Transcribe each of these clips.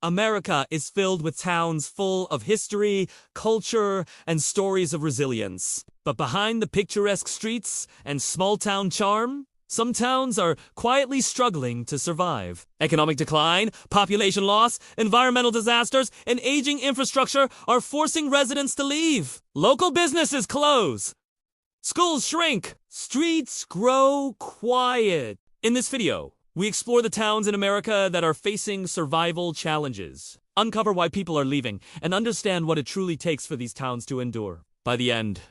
America is filled with towns full of history, culture, and stories of resilience. But behind the picturesque streets and small-town charm, some towns are quietly struggling to survive. Economic decline, population loss, environmental disasters, and aging infrastructure are forcing residents to leave. Local businesses close. Schools shrink. Streets grow quiet. In this video, we explore the towns in America that are facing survival challenges, uncover why people are leaving, and understand what it truly takes for these towns to endure. By the end,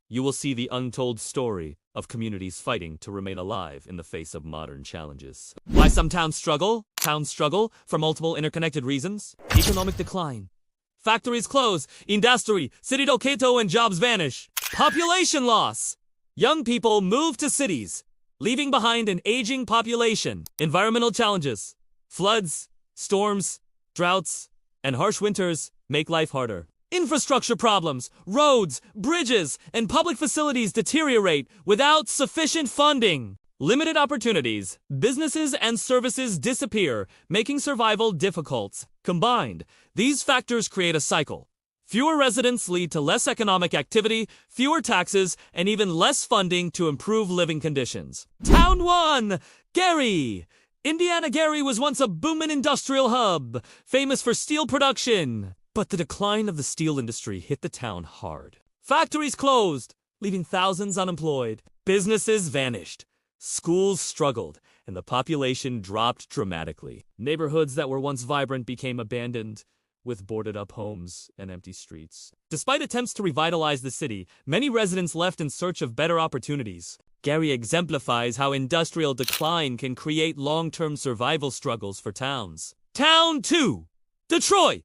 you will see the untold story of communities fighting to remain alive in the face of modern challenges. Why some towns struggle? Towns struggle for multiple interconnected reasons. Economic decline. Factories close, industry, city locato, and jobs vanish. Population loss. Young people move to cities, leaving behind an aging population. Environmental challenges. Floods, storms, droughts, and harsh winters make life harder. Infrastructure problems, roads, bridges, and public facilities deteriorate without sufficient funding. Limited opportunities, businesses and services disappear, making survival difficult. Combined, these factors create a cycle. Fewer residents lead to less economic activity, fewer taxes, and even less funding to improve living conditions. Town 1, Gary. Indiana Gary was once a booming industrial hub, famous for steel production. But the decline of the steel industry hit the town hard. Factories closed, leaving thousands unemployed. Businesses vanished. Schools struggled, and the population dropped dramatically. Neighborhoods that were once vibrant became abandoned, with boarded-up homes and empty streets. Despite attempts to revitalize the city, many residents left in search of better opportunities. Gary exemplifies how industrial decline can create long-term survival struggles for towns. Town 2, Detroit.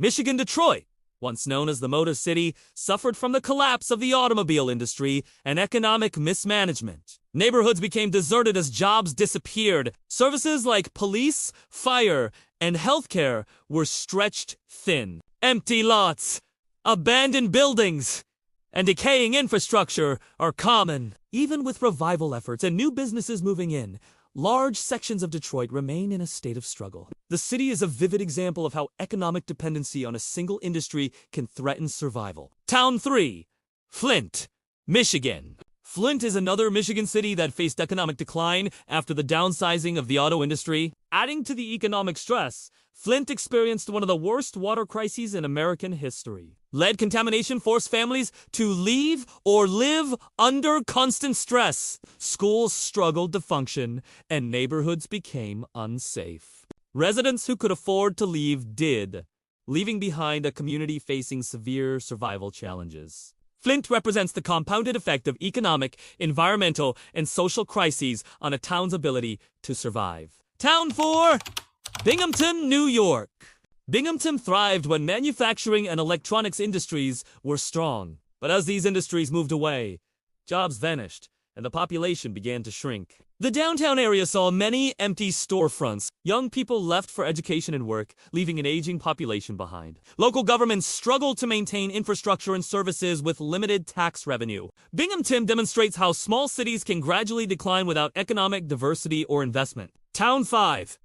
Michigan Detroit, once known as the Motor City, suffered from the collapse of the automobile industry and economic mismanagement. Neighborhoods became deserted as jobs disappeared. Services like police, fire, and healthcare were stretched thin. Empty lots, abandoned buildings, and decaying infrastructure are common. Even with revival efforts and new businesses moving in, large sections of Detroit remain in a state of struggle. The city is a vivid example of how economic dependency on a single industry can threaten survival. Town 3, Flint, Michigan. Flint is another Michigan city that faced economic decline after the downsizing of the auto industry. Adding to the economic stress, Flint experienced one of the worst water crises in American history. Lead contamination forced families to leave or live under constant stress. Schools struggled to function, and neighborhoods became unsafe. Residents who could afford to leave did, leaving behind a community facing severe survival challenges. Flint represents the compounded effect of economic, environmental, and social crises on a town's ability to survive. Town 4, Binghamton, New York. Binghamton thrived when manufacturing and electronics industries were strong. But as these industries moved away, jobs vanished, and the population began to shrink. The downtown area saw many empty storefronts. Young people left for education and work, leaving an aging population behind. Local governments struggled to maintain infrastructure and services with limited tax revenue. Binghamton demonstrates how small cities can gradually decline without economic diversity or investment. Town 5,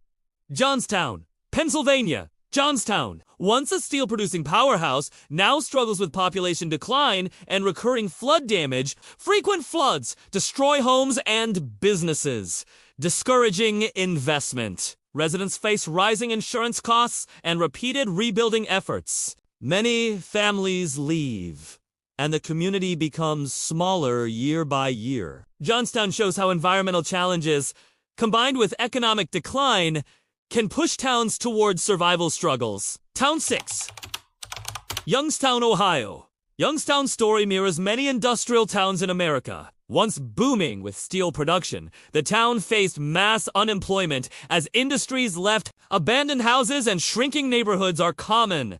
Johnstown, Pennsylvania. Johnstown, once a steel-producing powerhouse, now struggles with population decline and recurring flood damage. Frequent floods destroy homes and businesses, discouraging investment. Residents face rising insurance costs and repeated rebuilding efforts. Many families leave, and the community becomes smaller year by year. Johnstown shows how environmental challenges, combined with economic decline, can push towns towards survival struggles. Town 6, Youngstown, Ohio. Youngstown's story mirrors many industrial towns in America. Once booming with steel production, the town faced mass unemployment as industries left. Abandoned houses and shrinking neighborhoods are common.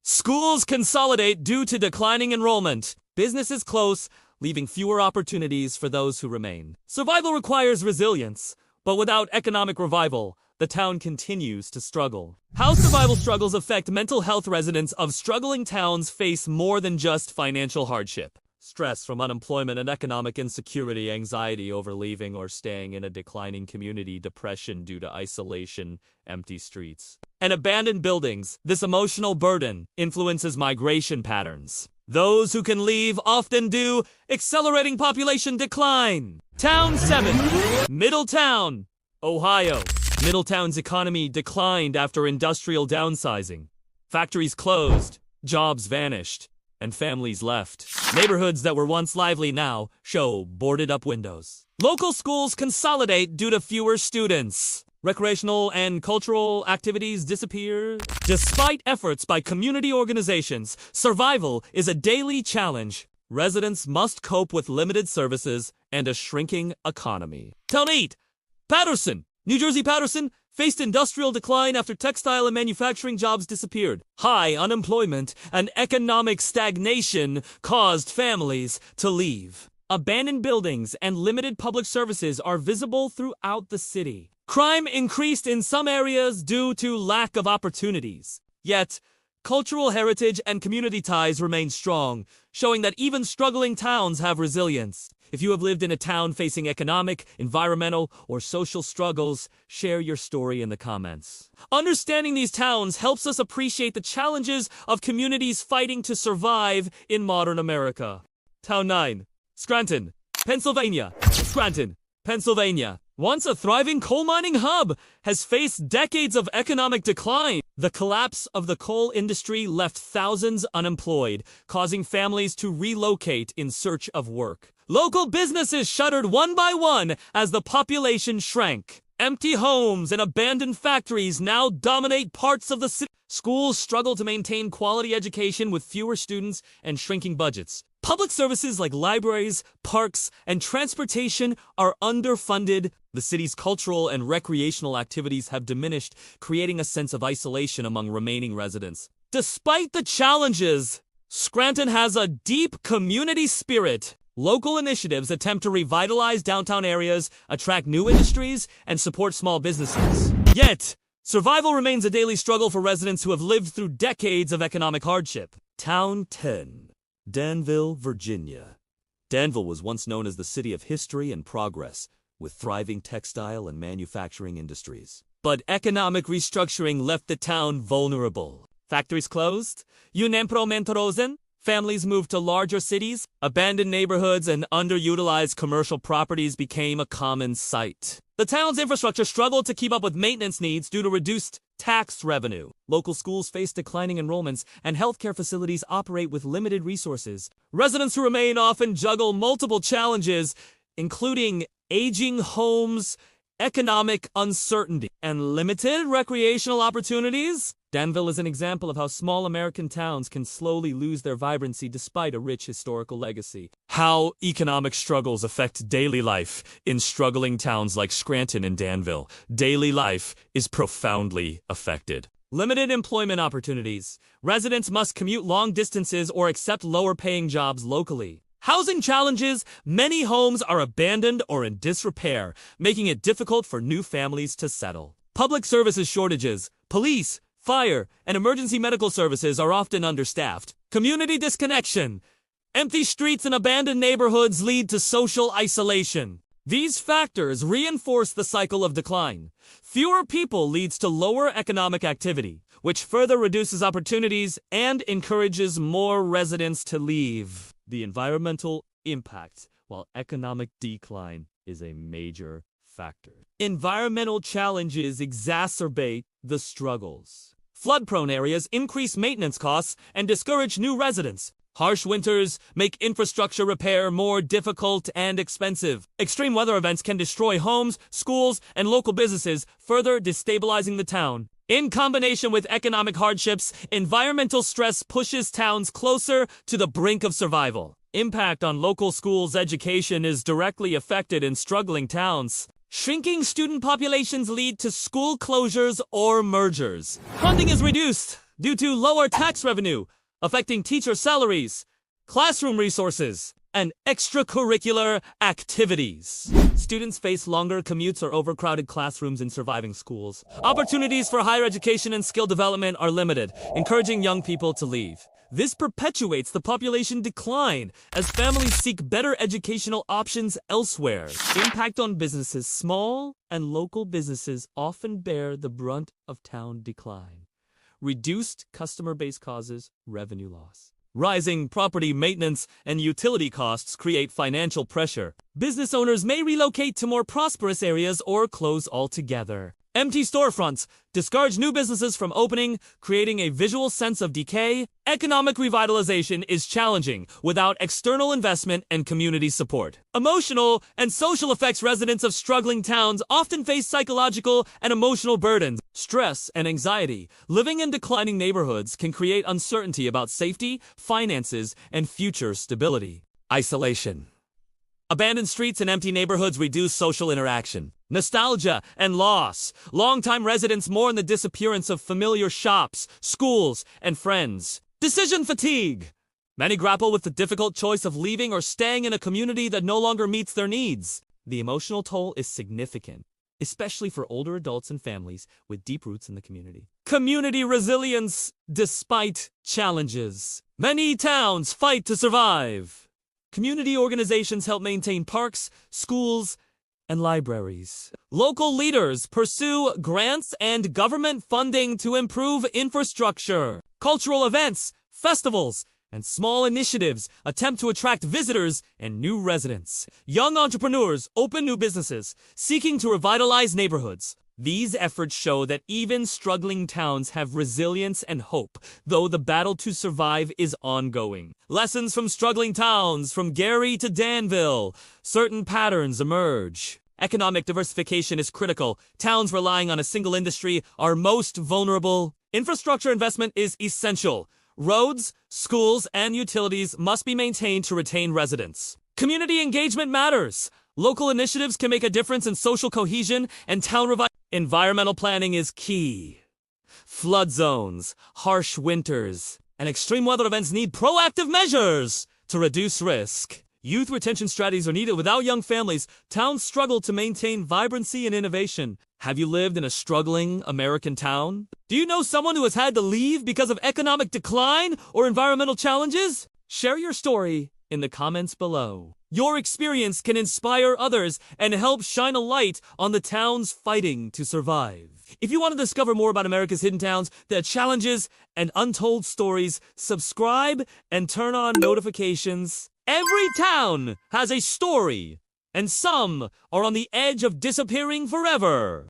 Schools consolidate due to declining enrollment. Businesses close, leaving fewer opportunities for those who remain. Survival requires resilience, but without economic revival, the town continues to struggle. How survival struggles affect mental health. Residents of struggling towns face more than just financial hardship. Stress from unemployment and economic insecurity, anxiety over leaving or staying in a declining community, depression due to isolation, empty streets, and abandoned buildings. This emotional burden influences migration patterns. Those who can leave often do, accelerating population decline. Town 7, Middletown, Ohio. Middletown's economy declined after industrial downsizing. Factories closed, jobs vanished, and families left. Neighborhoods that were once lively now show boarded-up windows. Local schools consolidate due to fewer students. Recreational and cultural activities disappear. Despite efforts by community organizations, survival is a daily challenge. Residents must cope with limited services and a shrinking economy. Town 8, Paterson. New Jersey Paterson faced industrial decline after textile and manufacturing jobs disappeared. High unemployment and economic stagnation caused families to leave. Abandoned buildings and limited public services are visible throughout the city. Crime increased in some areas due to lack of opportunities. Yet, cultural heritage and community ties remain strong, showing that even struggling towns have resilience. If you have lived in a town facing economic, environmental, or social struggles, share your story in the comments. Understanding these towns helps us appreciate the challenges of communities fighting to survive in modern America. Town 9, Scranton, Pennsylvania. Scranton, Pennsylvania, once a thriving coal mining hub, has faced decades of economic decline. The collapse of the coal industry left thousands unemployed, causing families to relocate in search of work. Local businesses shuttered one by one as the population shrank. Empty homes and abandoned factories now dominate parts of the city. Schools struggle to maintain quality education with fewer students and shrinking budgets. Public services like libraries, parks, and transportation are underfunded. The city's cultural and recreational activities have diminished, creating a sense of isolation among remaining residents. Despite the challenges, Scranton has a deep community spirit. Local initiatives attempt to revitalize downtown areas, attract new industries, and support small businesses. Yet, survival remains a daily struggle for residents who have lived through decades of economic hardship. Town 10, Danville, Virginia. Danville was once known as the city of history and progress, with thriving textile and manufacturing industries. But economic restructuring left the town vulnerable. Factories closed, unemployment. Families moved to larger cities, abandoned neighborhoods, and underutilized commercial properties became a common sight. The town's infrastructure struggled to keep up with maintenance needs due to reduced tax revenue. Local schools face declining enrollments, and healthcare facilities operate with limited resources. Residents who remain often juggle multiple challenges, including aging homes, economic uncertainty, and limited recreational opportunities. Danville is an example of how small American towns can slowly lose their vibrancy despite a rich historical legacy. How economic struggles affect daily life in struggling towns like Scranton and Danville. Daily life is profoundly affected. Limited employment opportunities. Residents must commute long distances or accept lower-paying jobs locally. Housing challenges. Many homes are abandoned or in disrepair, making it difficult for new families to settle. Public services shortages. Police, fire, and emergency medical services are often understaffed. Community disconnection. Empty streets and abandoned neighborhoods lead to social isolation. These factors reinforce the cycle of decline. Fewer people leads to lower economic activity, which further reduces opportunities and encourages more residents to leave. The environmental impact, while economic decline is a major factor. Environmental challenges exacerbate the struggles. Flood-prone areas increase maintenance costs and discourage new residents. Harsh winters make infrastructure repair more difficult and expensive. Extreme weather events can destroy homes, schools, and local businesses, further destabilizing the town. In combination with economic hardships, environmental stress pushes towns closer to the brink of survival. Impact on local schools' education is directly affected in struggling towns. Shrinking student populations lead to school closures or mergers. Funding is reduced due to lower tax revenue, affecting teacher salaries, classroom resources, and extracurricular activities. Students face longer commutes or overcrowded classrooms in surviving schools. Opportunities for higher education and skill development are limited, encouraging young people to leave. This perpetuates the population decline as families seek better educational options elsewhere. Impact on businesses. Small and local businesses often bear the brunt of town decline. Reduced customer base causes revenue loss. Rising property maintenance and utility costs create financial pressure. Business owners may relocate to more prosperous areas or close altogether. Empty storefronts discourage new businesses from opening, creating a visual sense of decay. Economic revitalization is challenging without external investment and community support. Emotional and social effects. Residents of struggling towns often face psychological and emotional burdens. Stress and anxiety. Living in declining neighborhoods can create uncertainty about safety, finances, and future stability. Isolation. Abandoned streets and empty neighborhoods reduce social interaction. Nostalgia and loss. Longtime residents mourn the disappearance of familiar shops, schools, and friends. Decision fatigue. Many grapple with the difficult choice of leaving or staying in a community that no longer meets their needs. The emotional toll is significant, especially for older adults and families with deep roots in the community. Community resilience despite challenges. Many towns fight to survive. Community organizations help maintain parks, schools, and libraries. Local leaders pursue grants and government funding to improve infrastructure. Cultural events, festivals, and small initiatives attempt to attract visitors and new residents. Young entrepreneurs open new businesses, seeking to revitalize neighborhoods. These efforts show that even struggling towns have resilience and hope, though the battle to survive is ongoing. Lessons from struggling towns, from Gary to Danville. Certain patterns emerge. Economic diversification is critical. Towns relying on a single industry are most vulnerable. Infrastructure investment is essential. Roads, schools, and utilities must be maintained to retain residents. Community engagement matters. Local initiatives can make a difference in social cohesion and town revival. Environmental planning is key. Flood zones, harsh winters, and extreme weather events need proactive measures to reduce risk. Youth retention strategies are needed. Without young families, towns struggle to maintain vibrancy and innovation. Have you lived in a struggling American town? Do you know someone who has had to leave because of economic decline or environmental challenges? Share your story in the comments below. Your experience can inspire others and help shine a light on the towns fighting to survive. If you want to discover more about America's hidden towns, their challenges, and untold stories, subscribe and turn on notifications. Every town has a story, and some are on the edge of disappearing forever.